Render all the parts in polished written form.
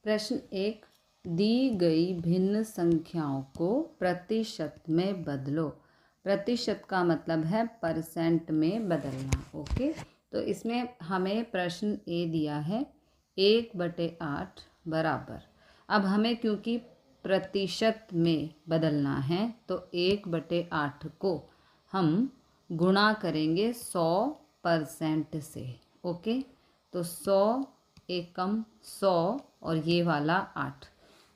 प्रश्न 1, दी गई भिन्न संख्याओं को प्रतिशत में बदलो। प्रतिशत का मतलब है परसेंट में बदलना। ओके, तो इसमें हमें प्रश्न ए दिया है 1/8 बराबर। अब हमें क्योंकि प्रतिशत में बदलना है तो 1/8 को हम गुणा करेंगे 100% से। ओके, तो 100 एकम 100 और ये वाला 8,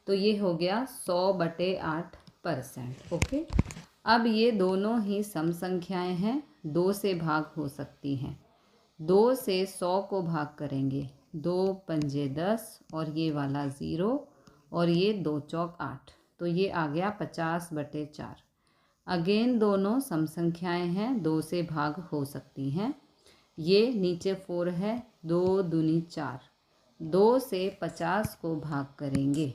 तो ये हो गया 100/8%। ओके, अब ये दोनों ही सम संख्याएं हैं, 2 से भाग हो सकती हैं। 2 से 100 को भाग करेंगे, 2 पंजे 10 और ये वाला 0 और ये 2 चौक 8, तो ये आ गया 50/4। अगेन दोनों सम संख्याएं हैं, 2 से भाग हो सकती हैं। ये नीचे 4 है, 2 दूनी 4, 2 से 50 को भाग करेंगे,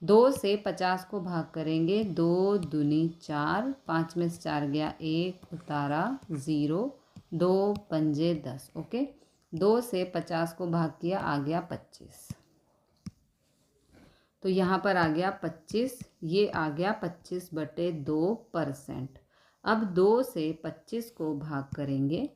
2 से 50 को भाग करेंगे, 2 दूनी 4, 5 में से 4 गया 1, उतारा 0, 2 पंजे 10। ओके, 2 से 50 को भाग किया, आ गया 25, तो यहाँ पर आ गया 25, ये आ गया 25/2%। अब 2 से 25 को भाग करेंगे,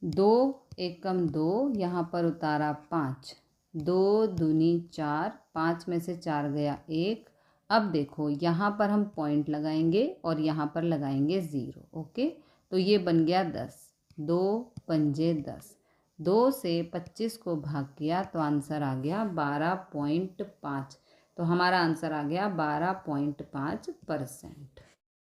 2 एकम 2, यहाँ पर उतारा 5, 2 दूनी 4, 5 में से 4 गया 1। अब देखो यहाँ पर हम पॉइंट लगाएंगे और यहाँ पर लगाएंगे 0। ओके, तो ये बन गया 10, 2 पंजे 10, 2 से 25 को भाग किया तो आंसर आ गया 12.5। तो हमारा आंसर आ गया 12.5%।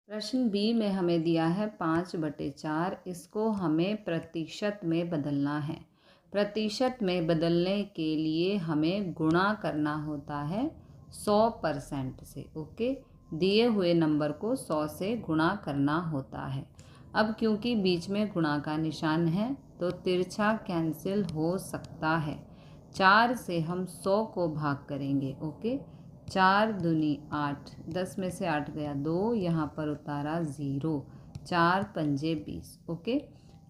प्रश्न बी में हमें दिया है 5/4, इसको हमें प्रतिशत में बदलना है। प्रतिशत में बदलने के लिए हमें गुणा करना होता है 100% से। ओके, दिए हुए नंबर को 100 से गुणा करना होता है। अब क्योंकि बीच में गुणा का निशान है तो तिरछा कैंसिल हो सकता है। 4 से हम 100 को भाग करेंगे। ओके, 4 दूनी 8, 10 में से 8 गया 2, यहाँ पर उतारा 0, 4 पंजे 20। ओके,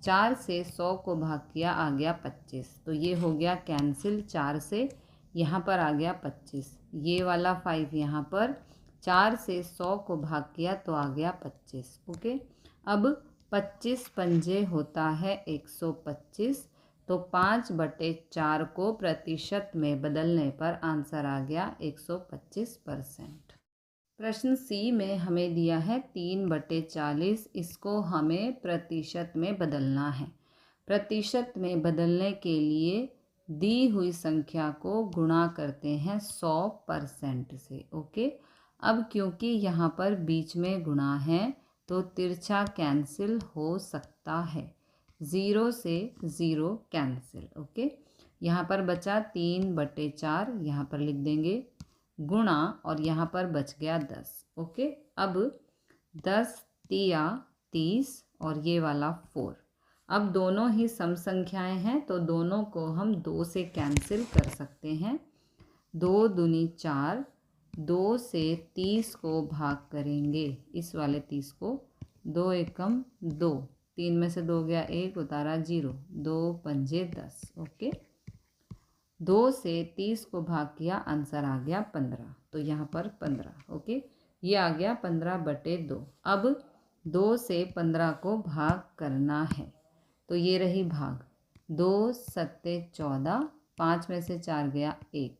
4 से 100 को भाग किया, आ गया 25, तो ये हो गया कैंसिल। 4 से यहाँ पर आ गया 25, ये वाला 5 यहाँ पर, 4 से 100 को भाग किया तो आ गया 25। ओके, अब 25 पंजे होता है 125, तो 5/4 को प्रतिशत में बदलने पर आंसर आ गया 125%। प्रश्न सी में हमें दिया है 3/40, इसको हमें प्रतिशत में बदलना है। प्रतिशत में बदलने के लिए दी हुई संख्या को गुणा करते हैं 100% से। ओके, अब क्योंकि यहाँ पर बीच में गुणा है तो तिरछा कैंसिल हो सकता है, 0 से 0 कैंसिल। ओके, यहाँ पर बचा 3/4, यहाँ पर लिख देंगे गुणा और यहाँ पर बच गया 10। ओके, अब 10 तिया 30 और ये वाला 4। अब दोनों ही सम संख्याएं हैं तो दोनों को हम 2 से कैंसिल कर सकते हैं। 2 दूनी 4, 2 से 30 को भाग करेंगे, इस वाले 30 को, 2 एकम 2, 3 में से 2 गया 1, उतारा 0, 2 पंजे 10। ओके, 2 से 30 को भाग किया, आंसर आ गया 15, तो यहाँ पर 15। ओके, ये आ गया 15/2। अब 2 से 15 को भाग करना है, तो ये रही भाग, 2 सत्ते 14, 5 में से 4 गया 1,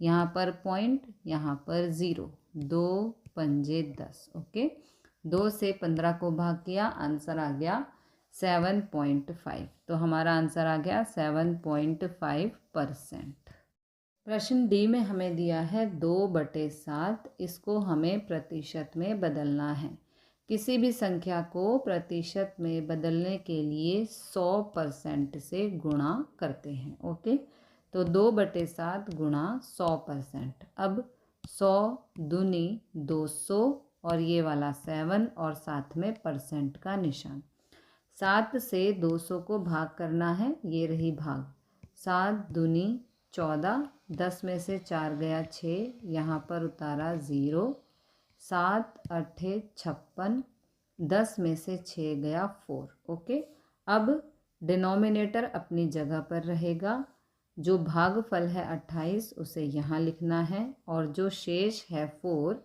यहाँ पर पॉइंट, यहाँ पर 0, 2 पंजे 10। ओके, 2 से 15 को भाग किया, आंसर आ गया 7.5, तो हमारा आंसर आ गया 7.5%। प्रश्न डी में हमें दिया है 2/7, इसको हमें प्रतिशत में बदलना है। किसी भी संख्या को प्रतिशत में बदलने के लिए 100% से गुणा करते हैं। ओके, तो 2/7 गुणा 100%। अब 100 दूनी 200 और ये वाला 7 और साथ में परसेंट का निशान। 7 से 200 को भाग करना है, ये रही भाग, 7 दूनी 14, 10 में से 4 गया 6, यहाँ पर उतारा 0, 7 अट्ठे 56, 10 में से 6 गया 4। ओके, अब डिनोमिनेटर अपनी जगह पर रहेगा, जो भागफल है 28 उसे यहाँ लिखना है और जो शेष है 4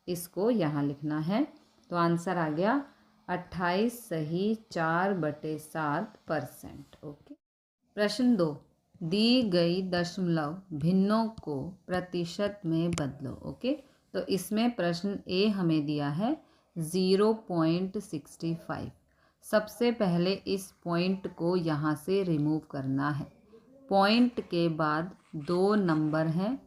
इसको यहाँ लिखना है। तो आंसर आ गया 28 सही 4/7%। ओके। प्रश्न 2, दी गई दशमलव भिन्नों को प्रतिशत में बदलो। ओके, तो इसमें प्रश्न ए हमें दिया है 0.65। सबसे पहले इस पॉइंट को यहाँ से रिमूव करना है। पॉइंट के बाद 2 नंबर हैं,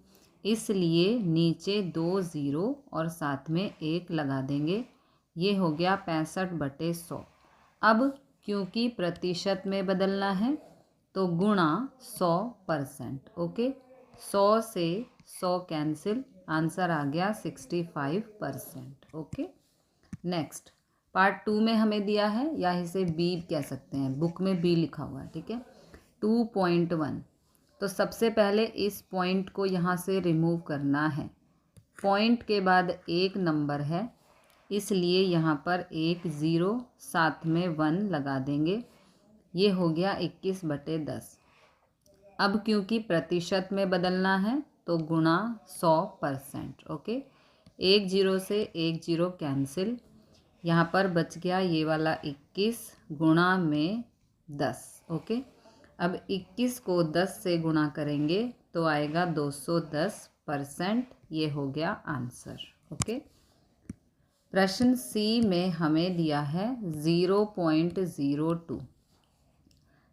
इसलिए नीचे 2 ज़ीरो और साथ में 1 लगा देंगे। ये हो गया 65/100। अब क्योंकि प्रतिशत में बदलना है तो गुणा 100%। ओके, 100 से 100 कैंसिल, आंसर आ गया 65%। ओके। नेक्स्ट पार्ट 2 में हमें दिया है, या इसे बी कह सकते हैं, बुक में बी लिखा हुआ है, ठीक है। 2.1, तो सबसे पहले इस पॉइंट को यहाँ से रिमूव करना है। पॉइंट के बाद 1 नंबर है, इसलिए यहाँ पर 1 ज़ीरो साथ में 1 लगा देंगे। ये हो गया 21/10। अब क्योंकि प्रतिशत में बदलना है तो गुणा 100%। ओके, 1 ज़ीरो से 1 ज़ीरो कैंसिल, यहाँ पर बच गया ये वाला 21 गुणा में 10। ओके, अब 21 को 10 से गुणा करेंगे तो आएगा 210%। ये हो गया आंसर। ओके। प्रश्न सी में हमें दिया है 0.02।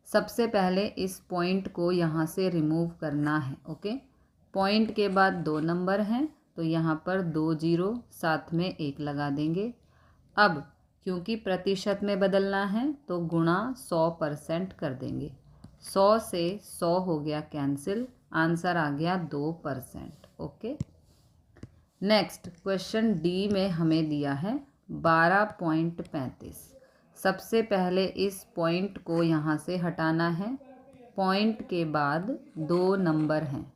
सबसे पहले इस पॉइंट को यहाँ से रिमूव करना है। ओके, पॉइंट के बाद 2 नंबर हैं, तो यहाँ पर 2 ज़ीरो साथ में 1 लगा देंगे। अब क्योंकि प्रतिशत में बदलना है तो गुणा 100% कर देंगे। 100 से 100 हो गया कैंसिल, आंसर आ गया 2%। ओके। नेक्स्ट क्वेश्चन डी में हमें दिया है 12.35। सबसे पहले इस पॉइंट को यहाँ से हटाना है। पॉइंट के बाद 2 नंबर हैं,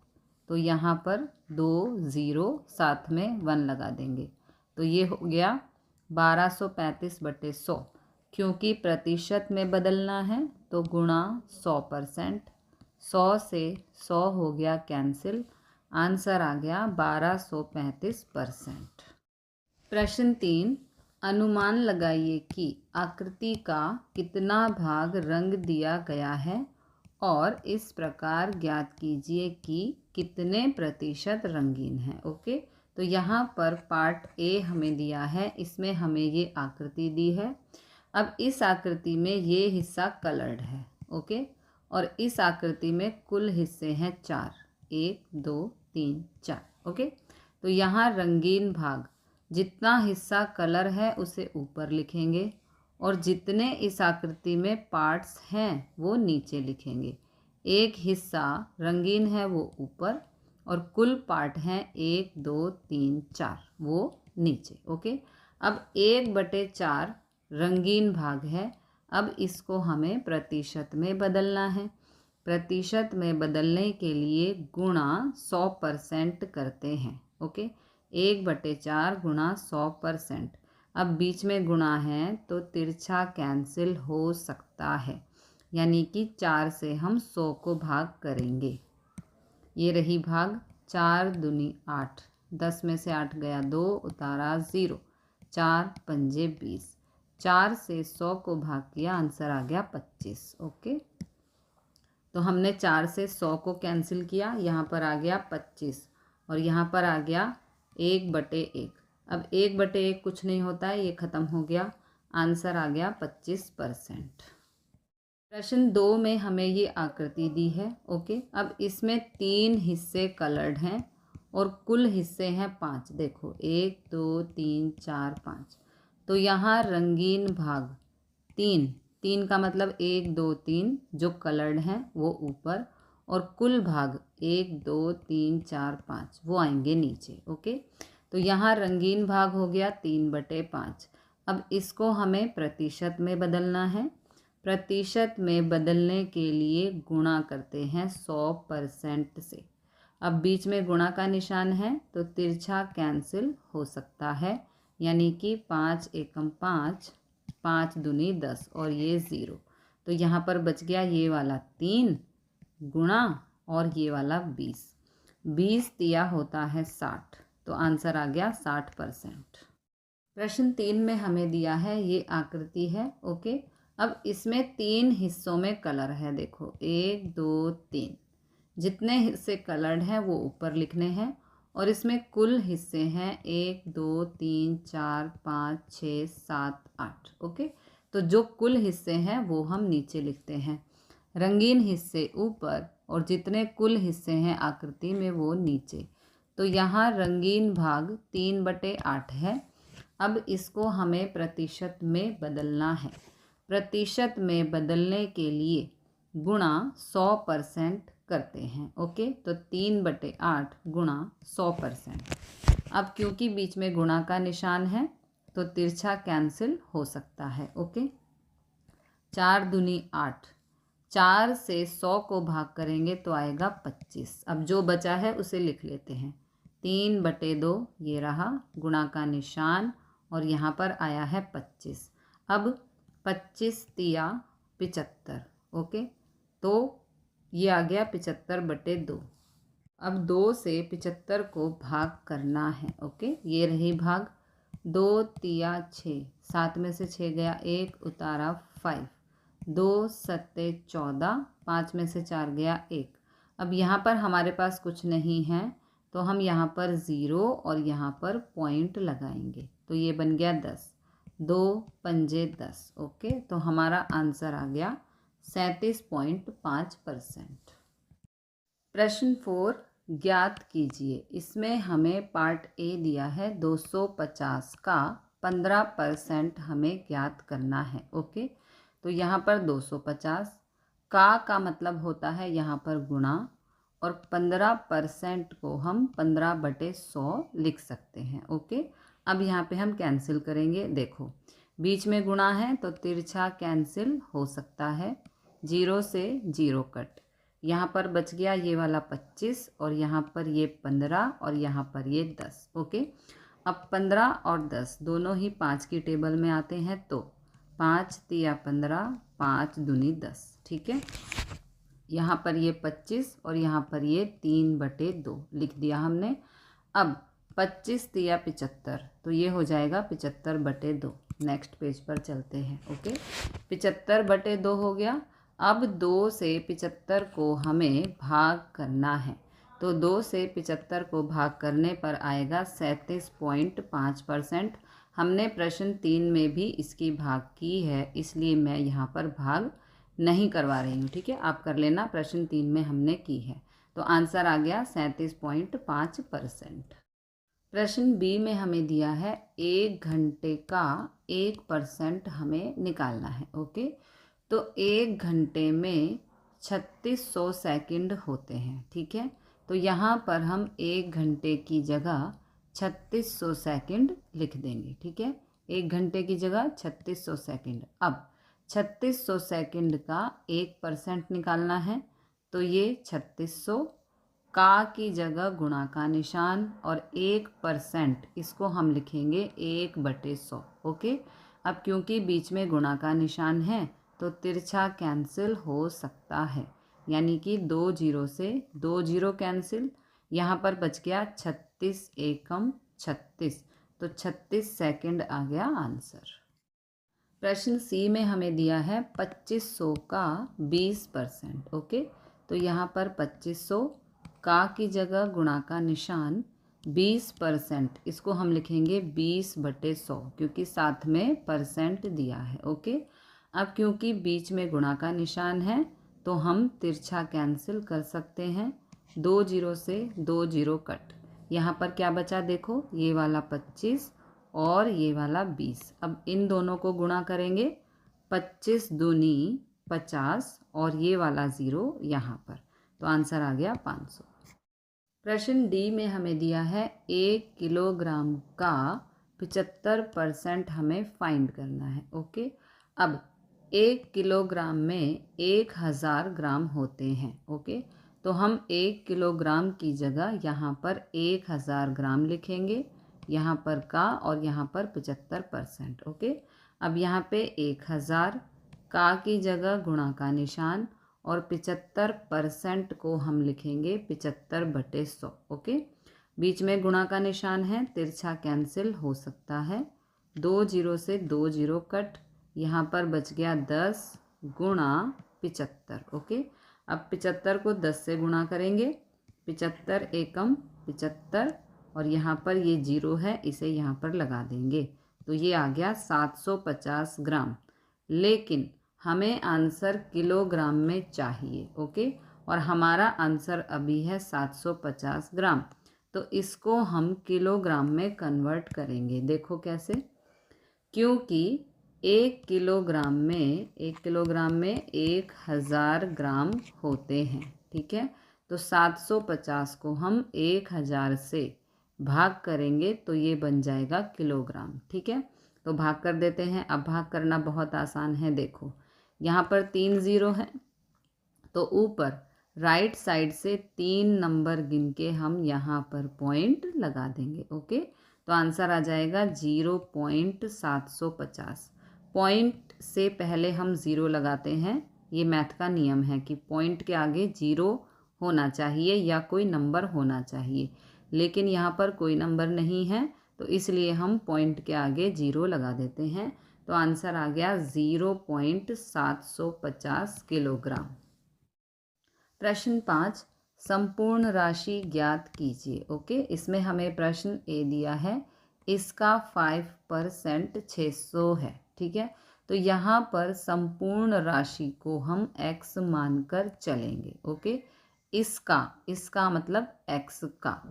तो यहाँ पर 2 ज़ीरो साथ में 1 लगा देंगे। तो ये हो गया 1235/100। क्योंकि प्रतिशत में बदलना है तो गुणा 100%। 100 से 100 हो गया कैंसिल, आंसर आ गया 1235%। प्रश्न 3, अनुमान लगाइए कि आकृति का कितना भाग रंग दिया गया है और इस प्रकार ज्ञात कीजिए कि कितने प्रतिशत रंगीन है। ओके, तो यहाँ पर पार्ट ए हमें दिया है, इसमें हमें ये आकृति दी है। अब इस आकृति में ये हिस्सा कलर्ड है। ओके, और इस आकृति में कुल हिस्से हैं 4, 1 2 3 4। ओके, तो यहाँ रंगीन भाग, जितना हिस्सा कलर है उसे ऊपर लिखेंगे और जितने इस आकृति में पार्ट्स हैं वो नीचे लिखेंगे। एक हिस्सा रंगीन है वो ऊपर और कुल पार्ट हैं 1 2 3 4 वो नीचे। ओके, अब 1/4 रंगीन भाग है। अब इसको हमें प्रतिशत में बदलना है। प्रतिशत में बदलने के लिए गुणा 100% करते हैं। ओके, 1/4 गुणा 100%। अब बीच में गुणा है तो तिरछा कैंसिल हो सकता है, यानी कि 4 से हम 100 को भाग करेंगे। ये रही भाग, 4 दूनी 8, 10 में से 8 गया 2, उतारा 0, 4 पंजे 20। 4 से 100 को भाग किया, आंसर आ गया 25। ओके, तो हमने 4 से 100 को कैंसिल किया, यहाँ पर आ गया 25 और यहाँ पर आ गया 1/1। अब 1/1 कुछ नहीं होता है, ये ख़त्म हो गया, आंसर आ गया 25%। प्रश्न 2 में हमें ये आकृति दी है। ओके, अब इसमें 3 हिस्से कलर्ड हैं और कुल हिस्से हैं 5। देखो 1 2 3 4 5, तो यहाँ रंगीन भाग 3 का मतलब 1 2 3 जो कलर्ड हैं वो ऊपर और कुल भाग 1 2 3 4 5 वो आएंगे नीचे। ओके, तो यहाँ रंगीन भाग हो गया 3/5। अब इसको हमें प्रतिशत में बदलना है। प्रतिशत में बदलने के लिए गुणा करते हैं 100% से। अब बीच में गुणा का निशान है तो तिरछा कैंसिल हो सकता है, यानी कि 5 एकम 5, 5 दूनी 10 और ये 0। तो यहाँ पर बच गया ये वाला 3 गुणा और ये वाला 20। 20 दिया होता है 60, तो आंसर आ गया 60%। प्रश्न 3 में हमें दिया है, ये आकृति है। ओके, अब इसमें 3 हिस्सों में कलर है। देखो 1 2 3, जितने हिस्से कलर्ड हैं वो ऊपर लिखने हैं, और इसमें कुल हिस्से हैं 1 2 3 4 5 6 7 8। ओके, तो जो कुल हिस्से हैं वो हम नीचे लिखते हैं, रंगीन हिस्से ऊपर और जितने कुल हिस्से हैं आकृति में वो नीचे। तो यहाँ रंगीन भाग 3/8 है। अब इसको हमें प्रतिशत में बदलना है। प्रतिशत में बदलने के लिए गुणा 100% करते हैं। ओके, तो 3/8 गुणा 100%। अब क्योंकि बीच में गुणा का निशान है तो तिरछा कैंसिल हो सकता है। ओके, 4 दूनी 8, 4 से 100 को भाग करेंगे तो आएगा 25। अब जो बचा है उसे लिख लेते हैं, 3/2 ये रहा, गुणा का निशान और यहाँ पर आया है 25। अब 25 तिया 75। ओके, तो ये आ गया 75/2। अब 2 से 75 को भाग करना है। ओके, ये रही भाग, 2 तिया 6, 7 में से 6 गया, 1 उतारा 5, 2 सत्ते 14, 5 में से 4 गया 1। अब यहाँ पर हमारे पास कुछ नहीं है तो हम यहाँ पर 0 और यहाँ पर पॉइंट लगाएंगे, तो ये बन गया 10, 2 पंजे 10। ओके, तो हमारा आंसर आ गया 37.5%। प्रश्न 4 ज्ञात कीजिए। इसमें हमें पार्ट ए दिया है, 250 का 15% हमें ज्ञात करना है। ओके, तो यहाँ पर 250 का मतलब होता है यहाँ पर गुणा, और 15% को हम 15/100 लिख सकते हैं। ओके, अब यहाँ पे हम कैंसिल करेंगे। देखो बीच में गुणा है तो तिरछा कैंसिल हो सकता है, 0 से 0 कट, यहाँ पर बच गया ये वाला 25 और यहाँ पर ये 15 और यहाँ पर ये 10। ओके, अब 15 और 10 दोनों ही 5 की टेबल में आते हैं, तो 5 तिया 15, 5 दूनी 10। ठीक है, यहाँ पर ये 25 और यहाँ पर ये 3/2 लिख दिया हमने। अब 25 तिया 75, तो ये हो जाएगा 75/2। नेक्स्ट पेज पर चलते हैं। ओके, 75/2 हो गया। अब 2 से 75 को हमें भाग करना है, तो 2 से 75 को भाग करने पर आएगा 37.5%। हमने प्रश्न 3 में भी इसकी भाग की है, इसलिए मैं यहाँ पर भाग नहीं करवा रही हूँ। ठीक है, आप कर लेना, प्रश्न 3 में हमने की है। तो आंसर आ गया 37.5%। प्रश्न बी में हमें दिया है 1 घंटे का 1% हमें निकालना है। ओके, तो 1 घंटे में 3600 सेकंड होते हैं। ठीक है, तो यहाँ पर हम 1 घंटे की जगह 3600 सेकंड लिख देंगे। ठीक है, 1 घंटे की जगह 3600 सेकंड। अब 3600 सेकंड का 1% निकालना है, तो ये 3600 का की जगह गुणा का निशान और 1%, इसको हम लिखेंगे 1/100। ओके, अब क्योंकि बीच में गुणा का निशान है तो तिरछा कैंसिल हो सकता है, यानी कि 2 0 से 2 0 कैंसिल, यहाँ पर बच गया 36 एकम 36, तो 36 सेकंड आ गया आंसर। प्रश्न सी में हमें दिया है 2500 का 20%। ओके, तो यहाँ पर 2500 का की जगह गुणा का निशान 20%, इसको हम लिखेंगे 20/100, क्योंकि साथ में परसेंट दिया है। ओके, अब क्योंकि बीच में गुणा का निशान है तो हम तिरछा कैंसिल कर सकते हैं, 2 0 से 2 0 कट, यहाँ पर क्या बचा देखो, ये वाला 25 और ये वाला 20। अब इन दोनों को गुणा करेंगे, 25 दूनी 50 और ये वाला 0 यहाँ पर, तो आंसर आ गया 500। प्रश्न डी में हमें दिया है 1 किलोग्राम का 75% हमें फाइंड करना है। ओके, अब 1 किलोग्राम में 1000 ग्राम होते हैं। ओके, तो हम 1 किलोग्राम की जगह यहाँ पर 1000 ग्राम लिखेंगे, यहाँ पर का और यहाँ पर 75%। ओके, अब यहाँ पे 1000 का की जगह गुणा का निशान और 75% को हम लिखेंगे 75/100। ओके, बीच में गुणा का निशान है, तिरछा कैंसिल हो सकता है, 2 जीरो से 2 जीरो कट, यहाँ पर बच गया 10 गुणा 75। ओके, अब 75 को 10 से गुणा करेंगे, 75 एकम 75, और यहाँ पर ये जीरो है, इसे यहाँ पर लगा देंगे, तो ये आ गया 750 ग्राम। लेकिन हमें आंसर किलोग्राम में चाहिए। ओके, और हमारा आंसर अभी है 750 ग्राम, तो इसको हम किलोग्राम में कन्वर्ट करेंगे। देखो कैसे, क्योंकि 1 किलोग्राम में 1000 ग्राम होते हैं। ठीक है, तो 750 को हम 1000 से भाग करेंगे तो ये बन जाएगा किलोग्राम। ठीक है, तो भाग कर देते हैं। अब भाग करना बहुत आसान है। देखो यहाँ पर 3 जीरो है, तो ऊपर राइट साइड से 3 नंबर गिन के हम यहाँ पर पॉइंट लगा देंगे। ओके, तो आंसर आ जाएगा 0.750। पॉइंट से पहले हम ज़ीरो लगाते हैं, ये मैथ का नियम है कि पॉइंट के आगे जीरो होना चाहिए या कोई नंबर होना चाहिए, लेकिन यहाँ पर कोई नंबर नहीं है, तो इसलिए हम पॉइंट के आगे जीरो लगा देते हैं। तो आंसर आ गया 0.750 किलोग्राम। प्रश्न 5, संपूर्ण राशि ज्ञात कीजिए। ओके, इसमें हमें प्रश्न ए दिया है, इसका 5% 600 है। ठीक है, तो यहाँ पर संपूर्ण राशि को हम x मानकर चलेंगे। ओके, इसका मतलब x का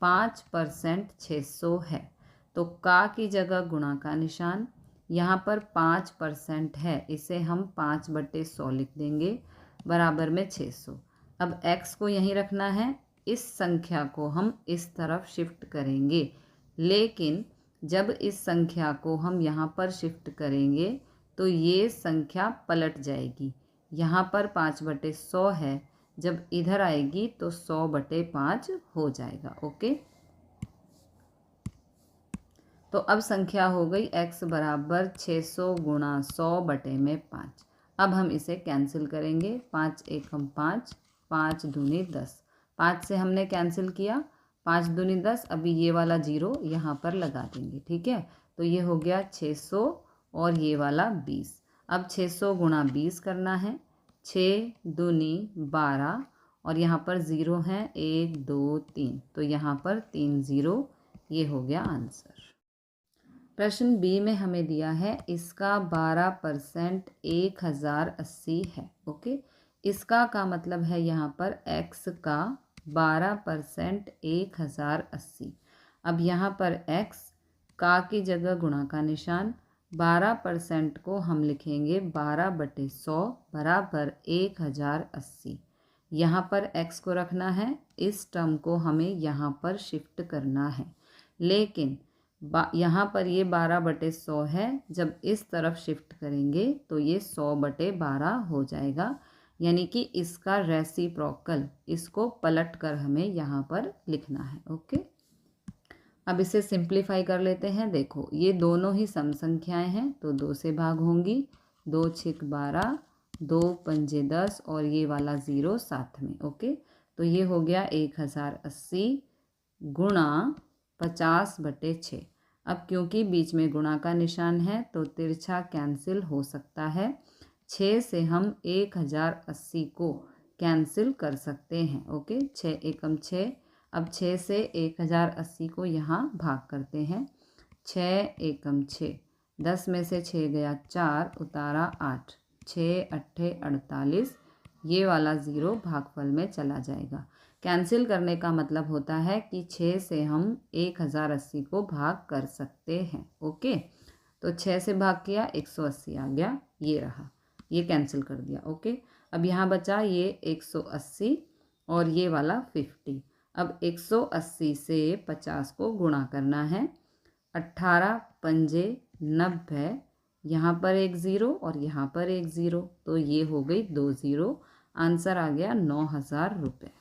5% 600 है, तो का की जगह गुणा का निशान, यहाँ पर 5% है, इसे हम 5/100 लिख देंगे, बराबर में 600। अब x को यहीं रखना है, इस संख्या को हम इस तरफ शिफ्ट करेंगे, लेकिन जब इस संख्या को हम यहाँ पर शिफ्ट करेंगे तो ये संख्या पलट जाएगी। यहाँ पर 5/100 है, जब इधर आएगी तो 100/5 हो जाएगा। ओके, तो अब संख्या हो गई x बराबर 600 गुणा 100/5। अब हम इसे कैंसिल करेंगे, 5 एकम 5, 5 दूनी 10, 5 से हमने कैंसिल किया, 5 दूनी 10, अभी ये वाला जीरो यहाँ पर लगा देंगे। ठीक है, तो ये हो गया 600 और ये वाला 20। अब 600 गुणा 20 करना है, 6 दूनी 12, और यहाँ पर ज़ीरो हैं 1 2 3, तो यहाँ पर 3 ज़ीरो, ये हो गया आंसर। प्रश्न बी में हमें दिया है, इसका 12% 1080 है। ओके, इसका का मतलब है यहाँ पर x का 12% 1080। अब यहाँ पर x का की जगह गुणा का निशान, 12% को हम लिखेंगे 12/100 बराबर 1080। यहाँ पर x को रखना है, इस टर्म को हमें यहाँ पर शिफ्ट करना है, लेकिन यहाँ पर ये 12/100 है, जब इस तरफ शिफ्ट करेंगे तो ये 100/12 हो जाएगा, यानी कि इसका रेसिप्रोकल, इसको पलट कर हमें यहाँ पर लिखना है। ओके, अब इसे सिंप्लीफाई कर लेते हैं। देखो ये दोनों ही सम संख्याएं हैं, तो 2 से भाग होंगी, 2 छीक 12, 2 पंजे 10, और ये वाला ज़ीरो साथ में। ओके, तो ये हो गया 1080 गुणा 50/6। अब क्योंकि बीच में गुणा का निशान है तो तिरछा कैंसिल हो सकता है, 6 से हम 1080 को कैंसिल कर सकते हैं। ओके, 6 एकम 6, अब 6 से 1080 को यहाँ भाग करते हैं, 6 एकम 6, 10 में से 6 गया 4, उतारा 8, 6 अट्ठे 48, ये वाला ज़ीरो भागफल में चला जाएगा। कैंसिल करने का मतलब होता है कि 6 से हम 1080 को भाग कर सकते हैं। ओके, तो 6 से भाग किया, 180 आ गया, ये रहा, ये कैंसिल कर दिया। ओके, अब यहाँ बचा ये 180 और ये वाला 50। अब 180 से 50 को गुणा करना है, 18 पंजे 90, यहाँ पर एक ज़ीरो और यहाँ पर एक ज़ीरो, तो ये हो गई 2 ज़ीरो, आंसर आ गया 9000 रुपये।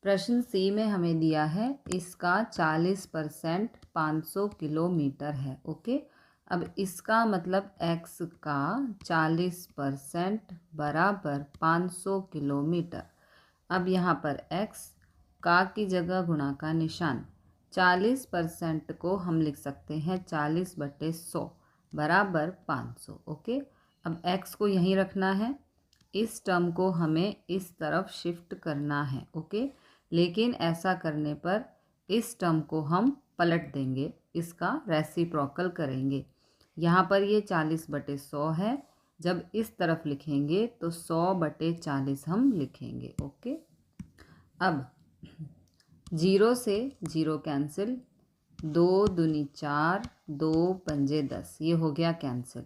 प्रश्न सी में हमें दिया है, इसका 40% 500 किलोमीटर है। ओके, अब इसका मतलब x का 40% बराबर 500 किलोमीटर। अब यहाँ पर x का की जगह गुणा का निशान, 40% को हम लिख सकते हैं 40/100 बराबर 500। ओके, अब x को यहीं रखना है, इस टर्म को हमें इस तरफ शिफ्ट करना है। ओके, लेकिन ऐसा करने पर इस टर्म को हम पलट देंगे, इसका रेसिप्रोकल करेंगे। यहाँ पर ये 40/100 है, जब इस तरफ लिखेंगे तो 100/40 हम लिखेंगे। ओके, अब 0 से 0 कैंसिल, 2 दूनी 4, 2 पंजे 10, ये हो गया कैंसिल।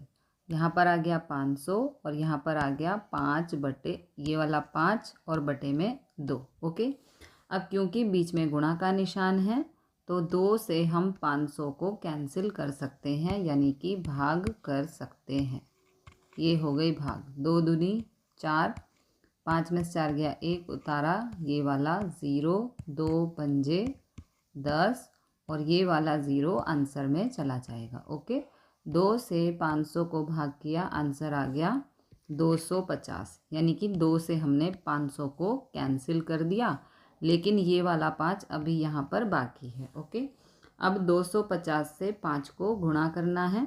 यहाँ पर आ गया 500 और यहाँ पर आ गया 5 बटे ये वाला 5 और बटे में 2। ओके, अब क्योंकि बीच में गुणा का निशान है तो 2 से हम 500 को कैंसिल कर सकते हैं, यानी कि भाग कर सकते हैं। ये हो गई भाग, 2 दूनी 4, 5 में से 4 गया 1, उतारा, ये वाला 0, 2 पंजे 10 और ये वाला 0 आंसर में चला जाएगा। ओके, 2 से 500 को भाग किया, आंसर आ गया 250, यानी कि 2 से हमने 500 को कैंसिल कर दिया, लेकिन ये वाला 5 अभी यहाँ पर बाकी है। ओके, अब 250 से 5 को गुणा करना है,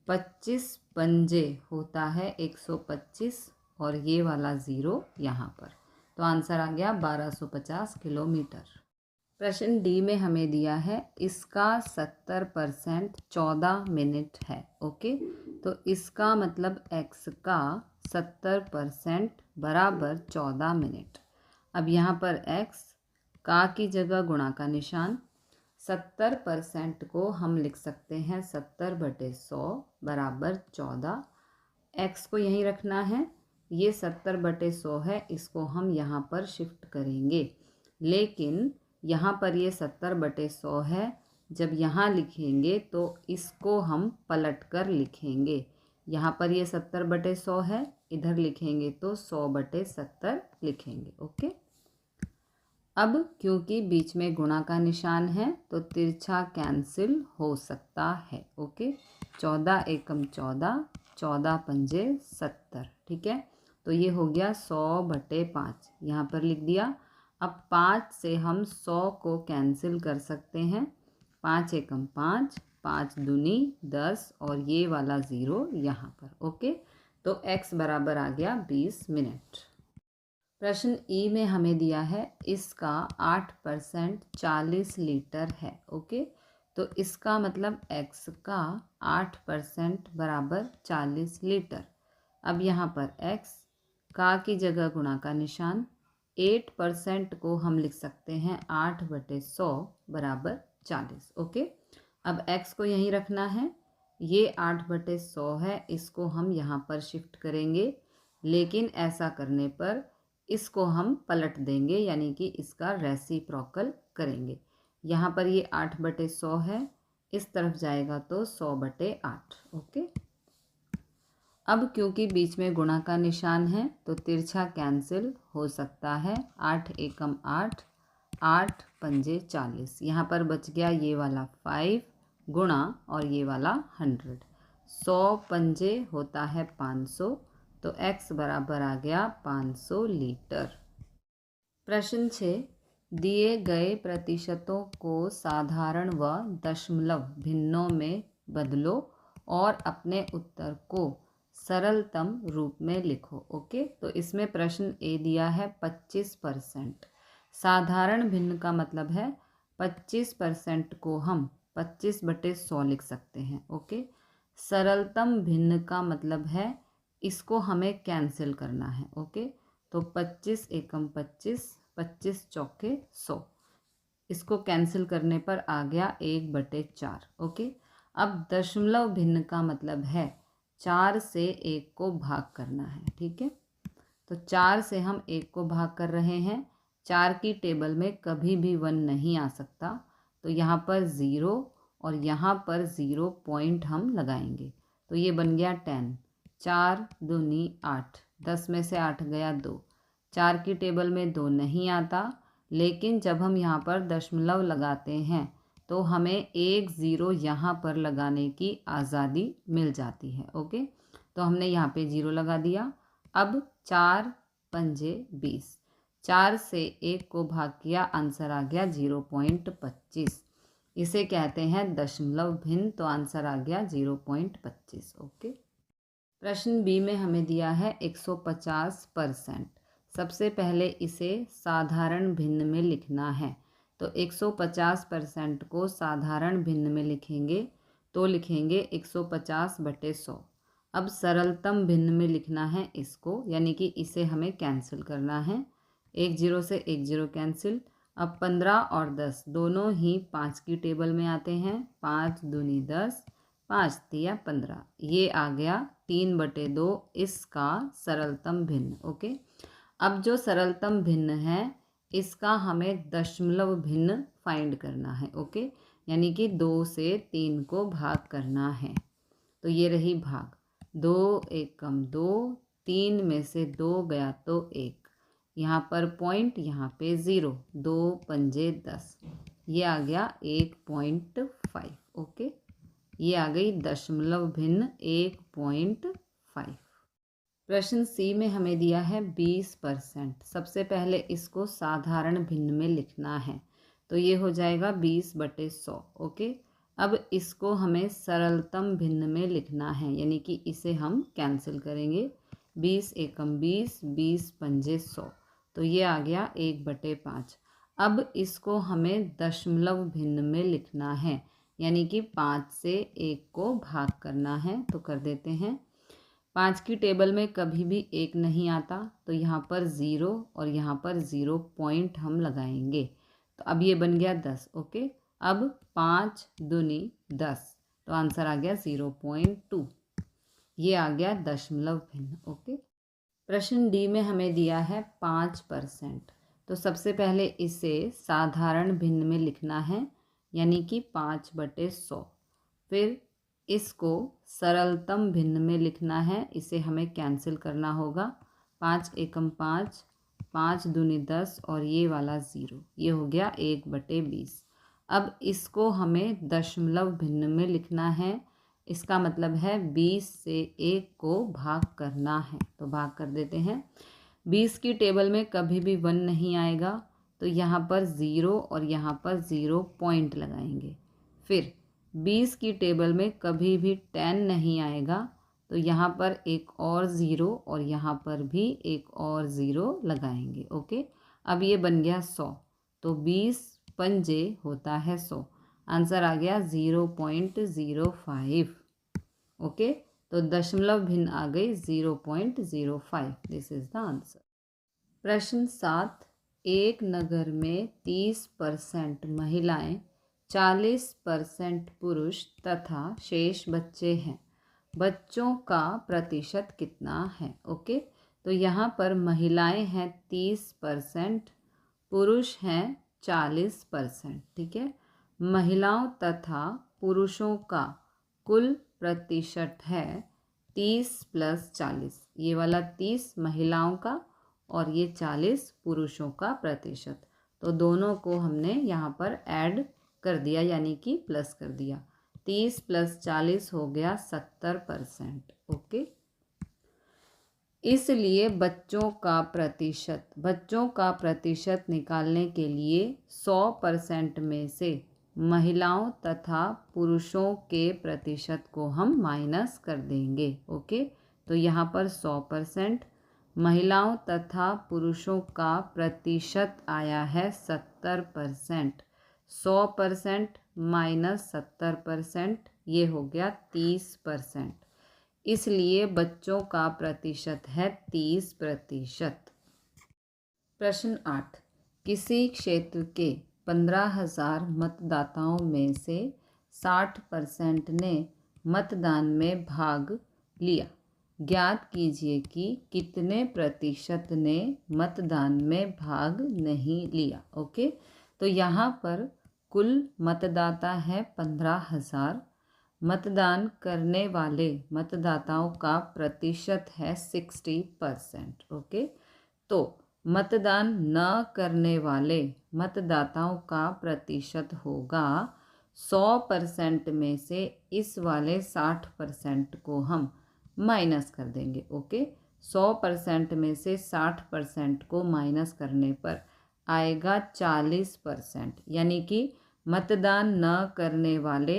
25 पंजे होता है 125 और ये वाला 0 यहाँ पर, तो आंसर आ गया 1250 किलोमीटर। प्रश्न डी में हमें दिया है इसका 70% 14 मिनट है। ओके, तो इसका मतलब x का 70% बराबर 14 मिनट। अब यहाँ पर x का की जगह गुणा का निशान, 70% को हम लिख सकते हैं 70/100 बराबर 14। x को यहीं रखना है, ये 70/100 है, इसको हम यहाँ पर शिफ्ट करेंगे, लेकिन यहाँ पर ये 70/100 है, जब यहाँ लिखेंगे तो इसको हम पलट कर लिखेंगे। यहाँ पर ये 70/100 है, इधर लिखेंगे तो 100/70 लिखेंगे। ओके, अब क्योंकि बीच में गुणा का निशान है तो तिरछा कैंसिल हो सकता है। ओके, 14 एकम 14, 14 पंजे 70, ठीक है, तो ये हो गया 100/5, यहाँ पर लिख दिया। अब 5 से हम 100 को कैंसिल कर सकते हैं, 5 एकम 5, 5 दूनी 10 और ये वाला 0 यहाँ पर। ओके, तो x बराबर आ गया 20 मिनट। प्रश्न ई में हमें दिया है इसका 8% 40 लीटर है। ओके, तो इसका मतलब x का 8% बराबर 40 लीटर। अब यहाँ पर x का की जगह गुणा का निशान, 8% को हम लिख सकते हैं 8/100 बराबर 40। ओके, अब x को यहीं रखना है, ये 8/100 है, इसको हम यहाँ पर शिफ्ट करेंगे, लेकिन ऐसा करने पर इसको हम पलट देंगे, यानी कि इसका रेसिप्रोकल करेंगे। यहाँ पर ये 8/100 है, इस तरफ जाएगा तो 100/8। ओके, अब क्योंकि बीच में गुणा का निशान है तो तिरछा कैंसिल हो सकता है, 8 एकम 8, 8 पंजे 40, यहाँ पर बच गया ये वाला 5 गुणा और ये वाला 100, 100 पंजे होता है 500, तो x बराबर आ गया 500 लीटर। प्रश्न 6, दिए गए प्रतिशतों को साधारण व दशमलव भिन्नों में बदलो और अपने उत्तर को सरलतम रूप में लिखो। ओके, तो इसमें प्रश्न ए दिया है 25%। साधारण भिन्न का मतलब है 25% को हम 25/100 लिख सकते हैं। ओके, सरलतम भिन्न का मतलब है इसको हमें कैंसिल करना है। ओके, तो 25 एकम 25, 25 चौके 100, इसको कैंसिल करने पर आ गया 1/4। ओके, अब दशमलव भिन्न का मतलब है 4 से 1 को भाग करना है। ठीक है, तो 4 से हम 1 को भाग कर रहे हैं, 4 की टेबल में कभी भी 1 नहीं आ सकता, तो यहाँ पर 0 और यहाँ पर 0 पॉइंट हम लगाएंगे, तो ये बन गया 10, 4 दूनी 8, 10 में से 8 गया 2, 4 की टेबल में 2 नहीं आता, लेकिन जब हम यहाँ पर दशमलव लगाते हैं तो हमें एक ज़ीरो यहाँ पर लगाने की आज़ादी मिल जाती है। ओके, तो हमने यहाँ पे ज़ीरो लगा दिया। अब 4 पंजे 20, 4 से 1 को भाग किया, आंसर आ गया 0.25। इसे कहते हैं दशमलव भिन्न, तो आंसर आ गया 0.25। ओके, प्रश्न बी में हमें दिया है 150%। सबसे पहले इसे साधारण भिन्न में लिखना है। तो 150% को साधारण भिन्न में लिखेंगे तो लिखेंगे 150/100। अब सरलतम भिन्न में लिखना है इसको, यानी कि इसे हमें कैंसिल करना है। एक जीरो से एक जीरो कैंसिल। अब 15 और 10 दोनों ही 5 की टेबल में आते हैं। 5 दूनी 10, 5 तिया 15, ये आ गया 3/2 इसका सरलतम भिन्न। ओके, अब जो सरलतम भिन्न है इसका हमें दशमलव भिन्न फाइंड करना है। ओके, यानी कि 2 से 3 को भाग करना है। तो ये रही भाग, 2 एकम 2, 3 में से 2 गया तो 1, यहाँ पर पॉइंट, यहाँ पे 0, 2 पंजे 10, ये आ गया 1.5। ओके, ये आ गई दशमलव भिन्न 1.5। प्रश्न सी में हमें दिया है 20%। सबसे पहले इसको साधारण भिन्न में लिखना है, तो ये हो जाएगा 20/100। ओके, अब इसको हमें सरलतम भिन्न में लिखना है, यानी कि इसे हम कैंसिल करेंगे। 20 एकम 20, 20 पंजे 100, तो ये आ गया 1/5। अब इसको हमें दशमलव भिन्न में लिखना है, यानी कि 5 से 1 को भाग करना है। तो कर देते हैं। 5 की टेबल में कभी भी 1 नहीं आता, तो यहाँ पर 0 और यहाँ पर 0 पॉइंट हम लगाएंगे। तो अब ये बन गया 10। ओके, अब 5 दूनी 10, तो आंसर आ गया 0.2। ये आ गया दशमलव भिन्न। ओके, प्रश्न डी में हमें दिया है 5%। तो सबसे पहले इसे साधारण भिन्न में लिखना है, यानी कि 5/100। फिर इसको सरलतम भिन्न में लिखना है, इसे हमें कैंसिल करना होगा। 5 एकम 5, 5 दूनी 10 और ये वाला 0, ये हो गया 1/20। अब इसको हमें दशमलव भिन्न में लिखना है, इसका मतलब है 20 से 1 को भाग करना है। तो भाग कर देते हैं। 20 की टेबल में कभी भी 1 नहीं आएगा, तो यहाँ पर 0 और यहाँ पर 0 पॉइंट लगाएंगे। फिर 20 की टेबल में कभी भी 10 नहीं आएगा, तो यहाँ पर एक और 0 और यहाँ पर भी एक और 0 लगाएंगे। ओके, अब ये बन गया 100, तो 20 पंजे होता है 100, आंसर आ गया 0.05। ओके, तो दशमलव भिन्न आ गई 0.05। This is the answer. प्रश्न 7, एक नगर में 30% महिलाएं, 40% पुरुष तथा शेष बच्चे हैं। बच्चों का प्रतिशत कितना है? ओके, तो यहाँ पर महिलाएं हैं 30%, पुरुष हैं 40%। ठीक है, महिलाओं तथा पुरुषों का कुल प्रतिशत है 30 + 40। ये वाला 30 महिलाओं का और ये 40 पुरुषों का प्रतिशत, तो दोनों को हमने यहाँ पर ऐड कर दिया, यानी कि प्लस कर दिया। 30 + 40 हो गया 70%। ओके, इसलिए बच्चों का प्रतिशत निकालने के लिए 100% में से महिलाओं तथा पुरुषों के प्रतिशत को हम माइनस कर देंगे। ओके, तो यहाँ पर 100%, महिलाओं तथा पुरुषों का प्रतिशत आया है 70%। 100% माइनस 70%, ये हो गया 30%। इसलिए बच्चों का प्रतिशत है 30%। प्रश्न 8, किसी क्षेत्र के 15,000 मतदाताओं में से 60% ने मतदान में भाग लिया। ज्ञात कीजिए कि कितने प्रतिशत ने मतदान में भाग नहीं लिया। ओके, तो यहाँ पर कुल मतदाता है 15,000। मतदान करने वाले मतदाताओं का प्रतिशत है 60%। ओके, तो मतदान न करने वाले मतदाताओं का प्रतिशत होगा 100% में से इस वाले 60% को हम माइनस कर देंगे। ओके, 100% में से 60% को माइनस करने पर आएगा 40%, यानी कि मतदान न करने वाले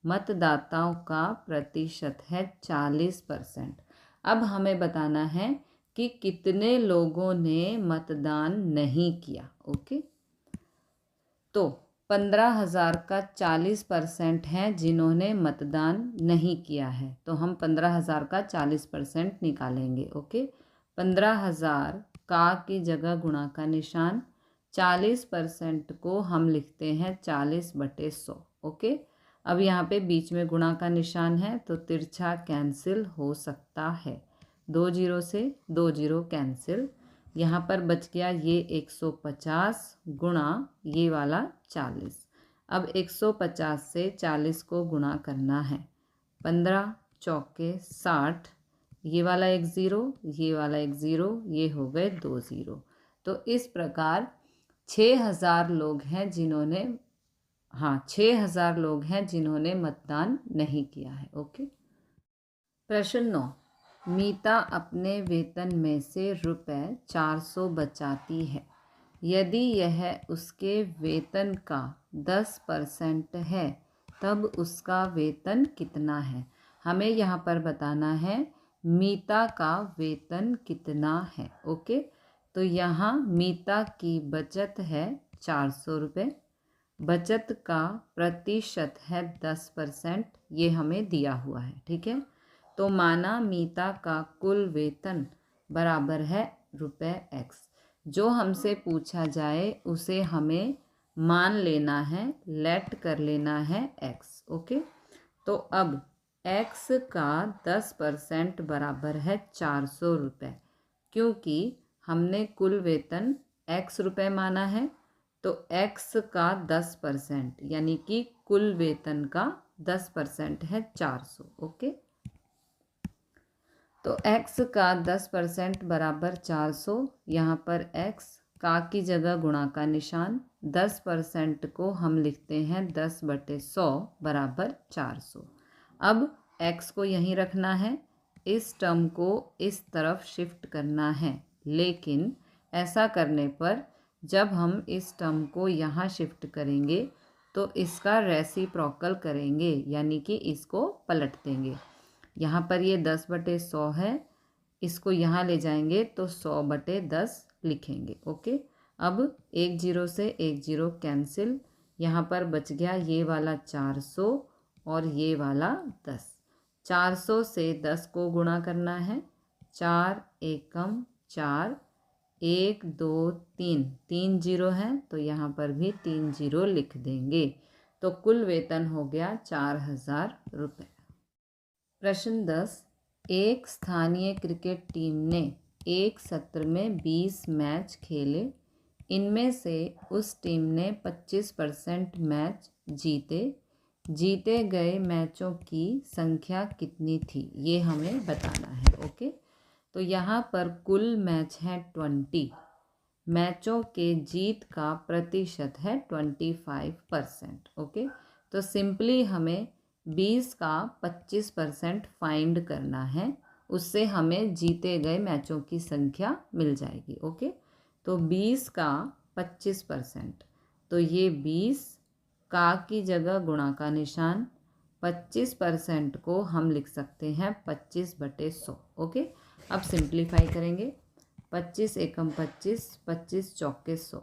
मतदाताओं का प्रतिशत है 40%। अब हमें बताना है कि कितने लोगों ने मतदान नहीं किया। ओके, तो 15,000 का 40% है जिन्होंने मतदान नहीं किया है, तो हम 15,000 का 40% निकालेंगे। ओके, 15,000 का की जगह गुणा का निशान, 40% को हम लिखते हैं 40/100। ओके, अब यहाँ पे बीच में गुणा का निशान है तो तिरछा कैंसिल हो सकता है, 2 जीरो से 2 जीरो कैंसिल। यहाँ पर बच गया ये 150 गुणा ये वाला 40। अब 150 से 40 को गुणा करना है, 15 चौके 60, ये वाला 1 ज़ीरो, ये वाला 1 ज़ीरो, ये हो गए 2 ज़ीरो। तो इस प्रकार 6,000 लोग हैं जिन्होंने 6,000 लोग हैं जिन्होंने मतदान नहीं किया है। ओके, प्रश्न 9, मीता अपने वेतन में से रुपए 400 बचाती है। यदि यह उसके वेतन का 10% है तब उसका वेतन कितना है। हमें यहाँ पर बताना है मीता का वेतन कितना है। ओके, तो यहाँ मीता की बचत है 400 रुपये, बचत का प्रतिशत है 10%, ये हमें दिया हुआ है। ठीक है, तो माना मीता का कुल वेतन बराबर है रुपए x। जो हमसे पूछा जाए उसे हमें मान लेना है, लेट कर लेना है x। ओके, तो अब x का 10% बराबर है 400 रुपये, क्योंकि हमने कुल वेतन x रुपये माना है, तो x का 10% यानी कि कुल वेतन का 10% है 400। ओके, तो x का 10% बराबर 400, यहाँ पर x का की जगह गुणा का निशान, 10% को हम लिखते हैं 10/100 बराबर 400। अब x को यहीं रखना है, इस टर्म को इस तरफ शिफ्ट करना है, लेकिन ऐसा करने पर जब हम इस टर्म को यहाँ शिफ्ट करेंगे तो इसका रेसिप्रोकल करेंगे, यानी कि इसको पलट देंगे। यहाँ पर ये 10/100 है, इसको यहाँ ले जाएंगे तो 100/10 लिखेंगे। ओके, अब 1 जीरो से 1 जीरो कैंसिल, यहाँ पर बच गया ये वाला 400 और ये वाला 10। 400 से 10 को गुणा करना है, 4 एकम 4, 1 2 3, 3 जीरो है तो यहाँ पर भी 3 जीरो लिख देंगे। तो कुल वेतन हो गया 4,000 रुपये। प्रश्न 10, एक स्थानीय क्रिकेट टीम ने एक सत्र में 20 मैच खेले। इनमें से उस टीम ने 25% मैच जीते गए मैचों की संख्या कितनी थी, ये हमें बताना है। ओके, तो यहाँ पर कुल मैच है 20, मैचों के जीत का प्रतिशत है 25%। ओके, तो सिंपली हमें 20 का 25% फाइंड करना है, उससे हमें जीते गए मैचों की संख्या मिल जाएगी। ओके, तो 20 का 25%, तो ये 20 का की जगह गुणा का निशान, 25% को हम लिख सकते हैं 25/100। ओके, अब सिंप्लीफाई करेंगे, 25 एकम 25, 25 चौके 100,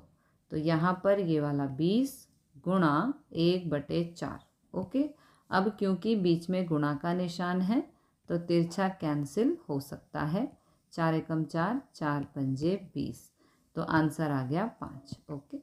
तो यहाँ पर ये वाला 20 गुणा 1/4। ओके, अब क्योंकि बीच में गुणा का निशान है तो तिरछा कैंसिल हो सकता है, 4 एकम 4, 4 पंजे 20, तो आंसर आ गया 5। ओके।